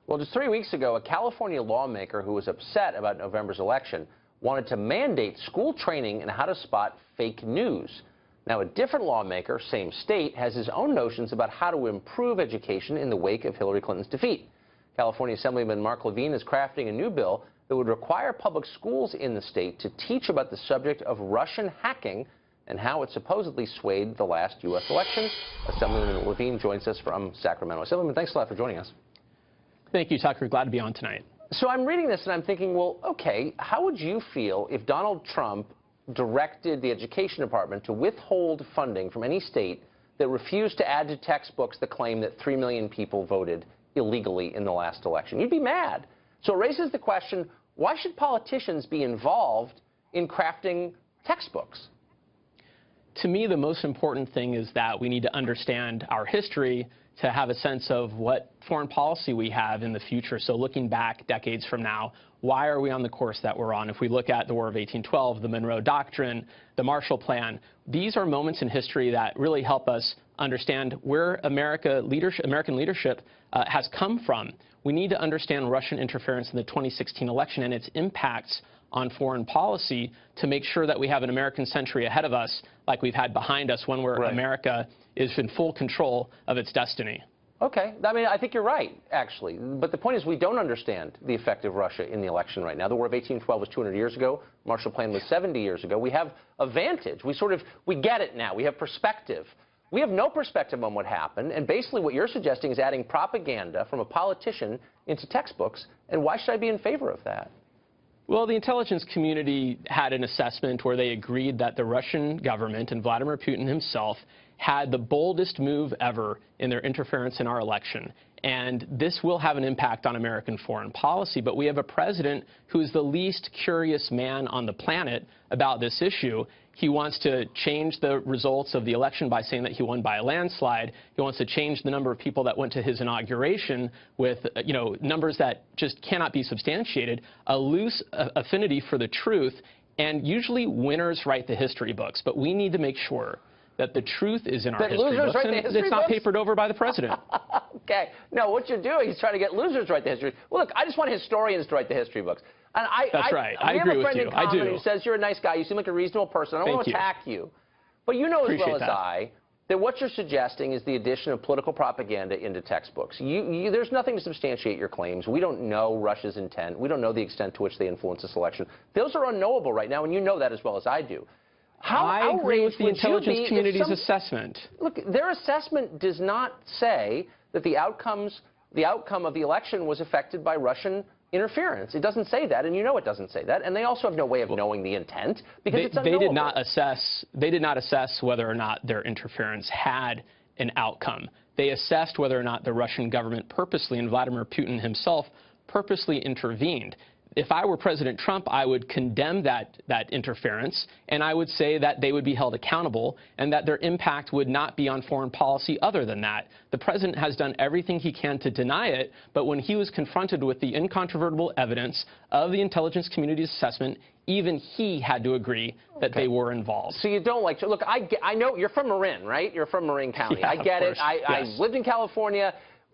Well, just 3 weeks ago, a California lawmaker who was upset about November's election wanted to mandate school training in how to spot fake news. Now, a different lawmaker, same state, has his own notions about how to improve education in the wake of Hillary Clinton's defeat. California Assemblyman Mark Levine is crafting a new bill that would require public schools in the state to teach about the subject of Russian hacking and how it supposedly swayed the last U.S. election. Assemblyman Levine joins us from Sacramento. Assemblyman, thanks a lot for joining us. Thank you, Tucker. Glad to be on tonight. So I'm reading this and I'm thinking, well, okay, how would you feel if Donald Trump directed the Education Department to withhold funding from any state that refused to add to textbooks the claim that 3 million people voted illegally in the last election? You'd be mad. So it raises the question, why should politicians be involved in crafting textbooks? To me, the most important thing is that we need to understand our history to have a sense of what foreign policy we have in the future. So looking back decades from now, why are we on the course that we're on? If we look at the War of 1812, the Monroe Doctrine, the Marshall Plan, these are moments in history that really help us understand where American leadership has come from. We need to understand Russian interference in the 2016 election and its impacts on foreign policy to make sure that we have an American century ahead of us like we've had behind us, one where America is in full control of its destiny. Okay. I mean, I think you're right, actually. But the point is we don't understand the effect of Russia in the election right now. The War of 1812 was 200 years ago. Marshall Plan was 70 years ago. We have a vantage. We get it now. We have perspective. We have no perspective on what happened. And basically what you're suggesting is adding propaganda from a politician into textbooks. And why should I be in favor of that? Well, the intelligence community had an assessment where they agreed that the Russian government and Vladimir Putin himself had the boldest move ever in their interference in our election. And this will have an impact on American foreign policy. But we have a president who is the least curious man on the planet about this issue. He wants to change the results of the election by saying that he won by a landslide. He wants to change the number of people that went to his inauguration with, numbers that just cannot be substantiated, a loose affinity for the truth. And usually winners write the history books. But we need to make sure that the truth is in our history books and it's not papered over by the president. Okay. No, what you're doing is trying to get losers to write the history. Well, look, I just want historians to write the history books. And That's right. I agree with you. I do. Who says you're a nice guy. You seem like a reasonable person. I don't want to attack you. But you know as well as I that what you're suggesting is the addition of political propaganda into textbooks. There's nothing to substantiate your claims. We don't know Russia's intent. We don't know the extent to which they influence this election. Those are unknowable right now, and you know that as well as I do. I agree with the intelligence community's assessment. Look, their assessment does not say that the outcome of the election was affected by Russian interference. It doesn't say that, and you know it doesn't say that. And they also have no way of knowing the intent because it's unknowable. They did not assess whether or not their interference had an outcome. They assessed whether or not the Russian government purposely, and Vladimir Putin himself, purposely intervened. If I were President Trump, I would condemn that interference, and I would say that they would be held accountable and that their impact would not be on foreign policy other than that. The president has done everything he can to deny it, but when he was confronted with the incontrovertible evidence of the intelligence community's assessment, even he had to agree that they were involved. So you don't like to look, I know you're from Marin, right? You're from Marin County. Yeah, I get it. I yes. lived in California.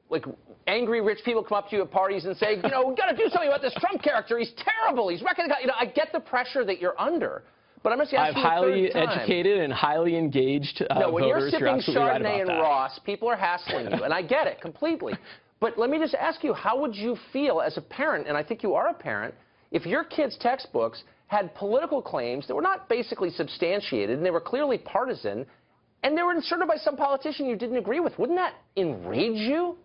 Like, angry rich people come up to you at parties and say, we got to do something about this Trump character. He's terrible. He's wrecking the country. I get the pressure that you're under. But I'm just asking you a third time. I have highly educated and highly engaged No, when voters. you're sipping Chardonnay and that. Ross, people are hassling you, and I get it completely. But let me just ask you, how would you feel as a parent, and I think you are a parent, if your kids' textbooks had political claims that were not basically substantiated, and they were clearly partisan, and they were inserted by some politician you didn't agree with? Wouldn't that enrage you?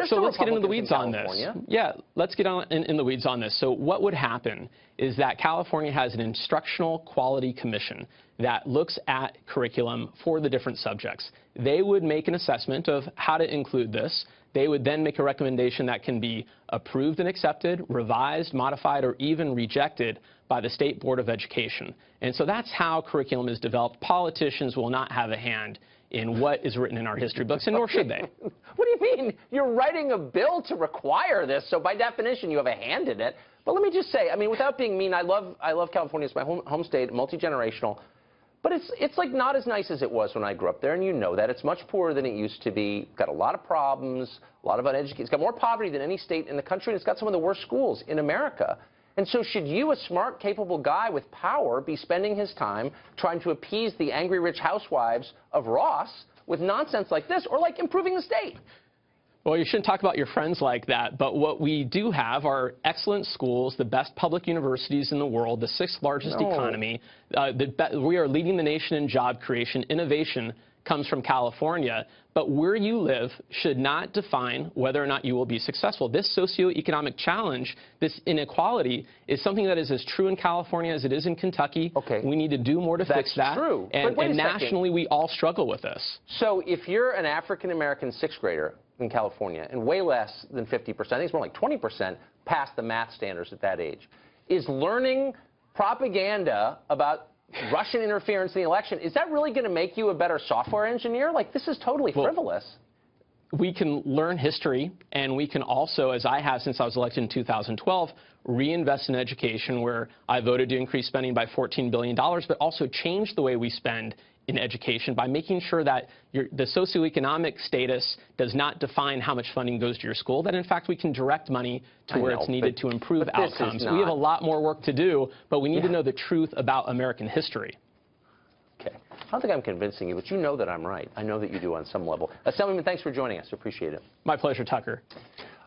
So let's get into the weeds on this. Yeah, let's get in the weeds on this. So what would happen is that California has an instructional quality commission that looks at curriculum for the different subjects. They would make an assessment of how to include this. They would then make a recommendation that can be approved and accepted, revised, modified, or even rejected by the State Board of Education. And so that's how curriculum is developed. Politicians will not have a hand in what is written in our history books, and nor should they. What do you mean? You're writing a bill to require this, so by definition you have a hand in it. But let me just say, I mean, without being mean, I love California. It's my home state, multi-generational. But it's like not as nice as it was when I grew up there, and you know that. It's much poorer than it used to be. Got a lot of problems, a lot of uneducated. It's got more poverty than any state in the country, and it's got some of the worst schools in America. And so should you, a smart, capable guy with power, be spending his time trying to appease the angry rich housewives of Ross with nonsense like this, or like improving the state? Well, you shouldn't talk about your friends like that, but what we do have are excellent schools, the best public universities in the world, the sixth largest economy. We are leading the nation in job creation. Innovation comes from California, but where you live should not define whether or not you will be successful. This socioeconomic challenge, this inequality, is something that is as true in California as it is in Kentucky. Okay. We need to do more to fix that. That's true. And nationally, we all struggle with this. So if you're an African-American sixth grader in California, and way less than 50%, I think it's more like 20%, pass the math standards at that age, is learning propaganda about Russian interference in the election, is that really going to make you a better software engineer? Like, this is totally frivolous. We can learn history, and we can also, as I have since I was elected in 2012, reinvest in education, where I voted to increase spending by $14 billion, but also change the way we spend in education by making sure that the socioeconomic status does not define how much funding goes to your school, that in fact we can direct money to where it's needed to improve outcomes. We have a lot more work to do, but we need to know the truth about American history. Okay. I don't think I'm convincing you, but you know that I'm right. I know that you do on some level. Assemblyman, thanks for joining us. Appreciate it. My pleasure, Tucker.